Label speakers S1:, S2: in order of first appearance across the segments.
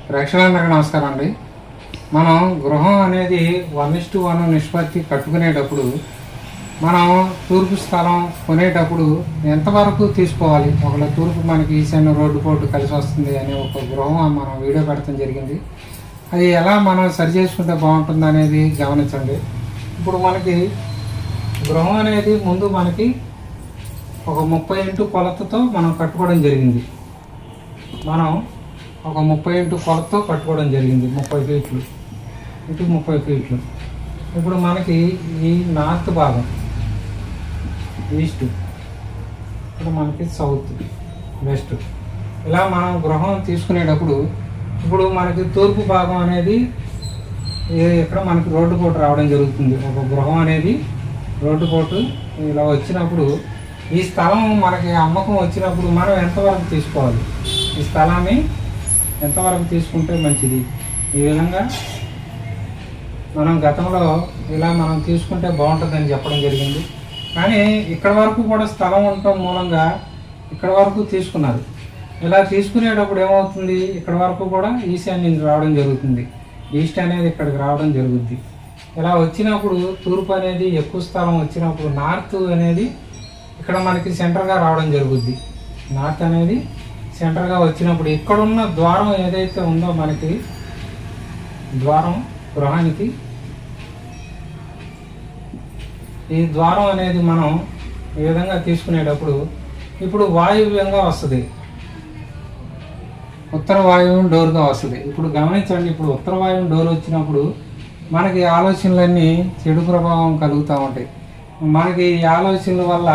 S1: ప్రేక్షకులందరికీ నమస్కారం అండి. మనం గృహం అనేది 1:1 నిష్పత్తి కట్టుకునేటప్పుడు మనం తూర్పు స్థలం కొనేటప్పుడు ఎంతవరకు తీసుకోవాలి, ఒకవేళ తూర్పు మనకి ఈశాన్య రోడ్డు పోటు కలిసి వస్తుంది అనే ఒక గృహం మనం వీడియో పెడతాం జరిగింది. అది ఎలా మనం సరి చేసుకుంటే బాగుంటుంది అనేది గమనించండి. ఇప్పుడు మనకి గృహం అనేది ముందు మనకి ఒక 30 ఇంటూ కొలతతో మనం కట్టుకోవడం జరిగింది. మనం ఒక 30 ఇంటూ కొలతతో కట్టుకోవడం జరిగింది. 30 ఫీట్లు ఇటు 30 ఫీట్లు. ఇప్పుడు మనకి ఈ నార్త్ భాగం ఈస్ట్, ఇప్పుడు మనకి సౌత్, వెస్ట్, ఇలా మనం గృహం తీసుకునేటప్పుడు ఇప్పుడు మనకి తూర్పు భాగం అనేది ఇక్కడ మనకి రోడ్డు పోటు రావడం జరుగుతుంది. ఒక గృహం అనేది రోడ్డు పోటు ఇలా వచ్చినప్పుడు ఈ స్థలం మనకి అమ్మకం వచ్చినప్పుడు మనం ఎంతవరకు తీసుకోవాలి, ఈ స్థలాన్ని ఎంతవరకు తీసుకుంటే మంచిది, ఈ విధంగా మనం గతంలో ఇలా మనం తీసుకుంటే బాగుంటుందని చెప్పడం జరిగింది. కానీ ఇక్కడ వరకు కూడా స్థలం ఉండటం మూలంగా ఇక్కడ వరకు తీసుకున్నారు. ఇలా తీసుకునేటప్పుడు ఏమవుతుంది, ఇక్కడ వరకు కూడా ఈశాన్యం రావడం జరుగుతుంది, ఈస్ట్ అనేది ఇక్కడికి రావడం జరుగుద్ది. ఇలా వచ్చినప్పుడు తూర్పు అనేది ఎక్కువ స్థలం వచ్చినప్పుడు నార్త్ అనేది ఇక్కడ మనకి సెంటర్గా రావడం జరుగుద్ది. నార్త్ అనేది సెంటర్గా వచ్చినప్పుడు ఇక్కడున్న ద్వారం ఏదైతే ఉందో మనకి ద్వారం గృహానికి, ఈ ద్వారం అనేది మనం ఈ విధంగా తీసుకునేటప్పుడు ఇప్పుడు వాయువ్యంగా వస్తుంది, ఉత్తర వాయువు డోర్గా వస్తుంది. ఇప్పుడు గమనించండి, ఇప్పుడు ఉత్తర వాయువు డోర్ వచ్చినప్పుడు మనకి ఆలోచనలన్నీ చెడు ప్రభావం కలుగుతూ ఉంటాయి. మనకి ఈ ఆలోచనల వల్ల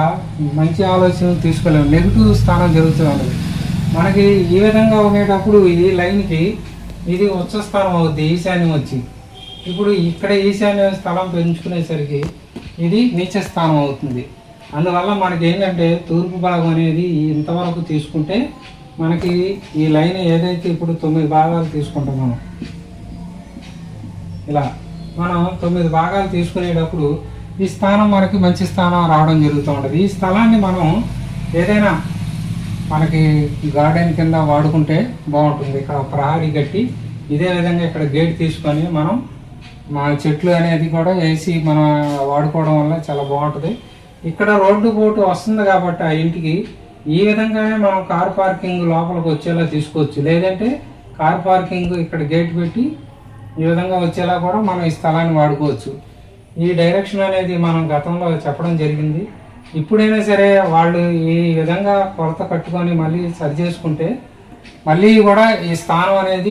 S1: మంచి ఆలోచనలు తీసుకోలేము, నెగిటివ్ స్థానం జరుగుతూ ఉంటుంది. మనకి ఈ విధంగా ఉండేటప్పుడు ఈ లైన్కి ఇది ఉచ్చ స్థానం అవుద్ది, ఈశాన్యం వచ్చి. ఇప్పుడు ఇక్కడ ఈశాన్య స్థలం పెంచుకునేసరికి ఇది నీచ స్థానం అవుతుంది. అందువల్ల మనకి ఏంటంటే తూర్పు భాగం అనేది ఇంతవరకు తీసుకుంటే మనకి ఈ లైన్ ఏదైతే ఇప్పుడు 9 భాగాలు తీసుకుంటాం ఇలా మనం 9 భాగాలు తీసుకునేటప్పుడు ఈ స్థానం మనకి మంచి స్థానం రావడం జరుగుతూ ఉంటుంది. ఈ స్థలాన్ని మనం ఏదైనా మనకి గార్డెన్ కింద వాడుకుంటే బాగుంటుంది. ఇక్కడ ప్రహారీ కట్టి ఇదే విధంగా ఇక్కడ గేట్ తీసుకొని మనం మా చెట్లు అనేది కూడా వేసి మనం వాడుకోవడం వల్ల చాలా బాగుంటుంది. ఇక్కడ రోడ్డు పోటు వస్తుంది కాబట్టి ఆ ఇంటికి ఈ విధంగానే మనం కార్ పార్కింగ్ లోపలికి వచ్చేలా తీసుకోవచ్చు. లేదంటే కార్ పార్కింగ్ ఇక్కడ గేట్ పెట్టి ఈ విధంగా వచ్చేలా కూడా మనం ఈ స్థలాన్ని వాడుకోవచ్చు. ఈ డైరెక్షన్ అనేది మనం గతంలో చెప్పడం జరిగింది. ఇప్పుడైనా సరే వాళ్ళు ఈ విధంగా కొలత కట్టుకొని మళ్ళీ సరి చేసుకుంటే మళ్ళీ కూడా ఈ స్థానం అనేది